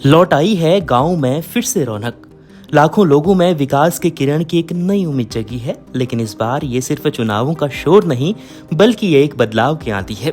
लौट आई है गांव में फिर से रौनक। लाखों लोगों में विकास के किरण की एक नई उम्मीद जगी है। लेकिन इस बार ये सिर्फ चुनावों का शोर नहीं, बल्कि ये एक बदलाव की आंधी है।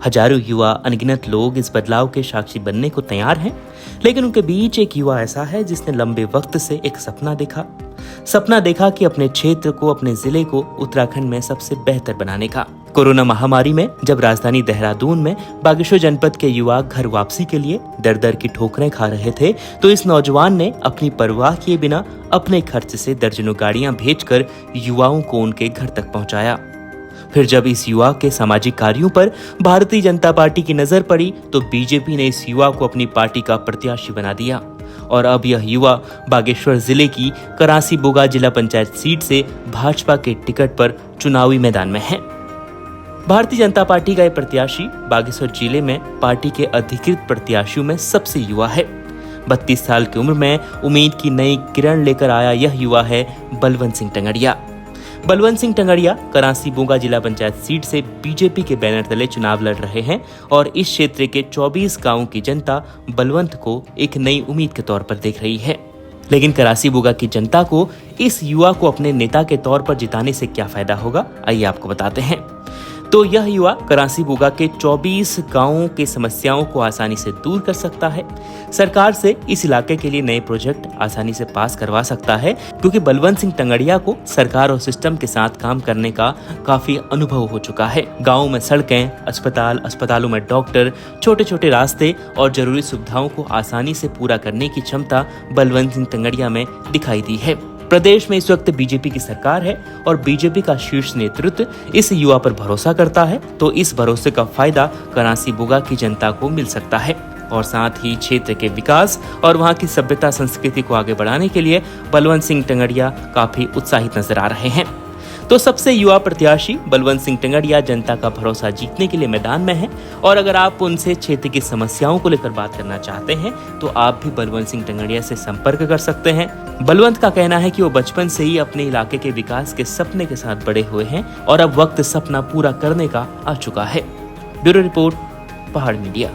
हजारों युवा, अनगिनत लोग इस बदलाव के साक्षी बनने को तैयार हैं। लेकिन उनके बीच एक युवा ऐसा है जिसने लंबे वक्त से एक सपना देखा कि अपने क्षेत्र को, अपने जिले को उत्तराखंड में सबसे बेहतर बनाने का। कोरोना महामारी में जब राजधानी देहरादून में बागेश्वर जनपद के युवा घर वापसी के लिए दर दर की ठोकरें खा रहे थे, तो इस नौजवान ने अपनी परवाह किए बिना अपने खर्च से दर्जनों गाड़ियां भेजकर युवाओं को उनके घर तक पहुंचाया। फिर जब इस युवा के सामाजिक कार्यों पर भारतीय जनता पार्टी की नजर पड़ी, तो बीजेपी ने इस युवा को अपनी पार्टी का प्रत्याशी बना दिया। और अब यह युवा बागेश्वर जिले की करासी बुगा जिला पंचायत सीट से भाजपा के टिकट पर चुनावी मैदान में है। भारतीय जनता पार्टी का यह प्रत्याशी बागेश्वर जिले में पार्टी के अधिकृत प्रत्याशियों में सबसे युवा है। 32 साल की उम्र में उम्मीद की नई किरण लेकर आया यह युवा है बलवंत सिंह टंगड़िया। बलवंत सिंह टंगड़िया करासी बुगा जिला पंचायत सीट से बीजेपी के बैनर तले चुनाव लड़ रहे हैं और इस क्षेत्र के 24 गांवों की जनता बलवंत को एक नई उम्मीद के तौर पर देख रही है। लेकिन करासी बुगा की जनता को इस युवा को अपने नेता के तौर पर जिताने से क्या फायदा होगा, आइए आपको बताते हैं। तो यह युवा करासी बुगा के 24 गांवों की समस्याओं को आसानी से दूर कर सकता है। सरकार से इस इलाके के लिए नए प्रोजेक्ट आसानी से पास करवा सकता है, क्योंकि बलवंत सिंह टंगड़िया को सरकार और सिस्टम के साथ काम करने का काफी अनुभव हो चुका है। गाँव में सड़कें, अस्पतालों में डॉक्टर, छोटे छोटे रास्ते और जरूरी सुविधाओं को आसानी से पूरा करने की क्षमता बलवंत सिंह टंगड़िया में दिखाई दी है। प्रदेश में इस वक्त बीजेपी की सरकार है और बीजेपी का शीर्ष नेतृत्व इस युवा पर भरोसा करता है, तो इस भरोसे का फायदा करासी बुगा की जनता को मिल सकता है। और साथ ही क्षेत्र के विकास और वहां की सभ्यता संस्कृति को आगे बढ़ाने के लिए बलवंत सिंह टंगड़िया काफी उत्साहित नजर आ रहे हैं। तो सबसे युवा प्रत्याशी बलवंत सिंह टंगड़िया जनता का भरोसा जीतने के लिए मैदान में है। और अगर आप उनसे क्षेत्र की समस्याओं को लेकर बात करना चाहते हैं, तो आप भी बलवंत सिंह टंगड़िया से संपर्क कर सकते हैं। बलवंत का कहना है कि वो बचपन से ही अपने इलाके के विकास के सपने के साथ बड़े हुए हैं और अब वक्त सपना पूरा करने का आ चुका है। ब्यूरो रिपोर्ट, पहाड़ मीडिया।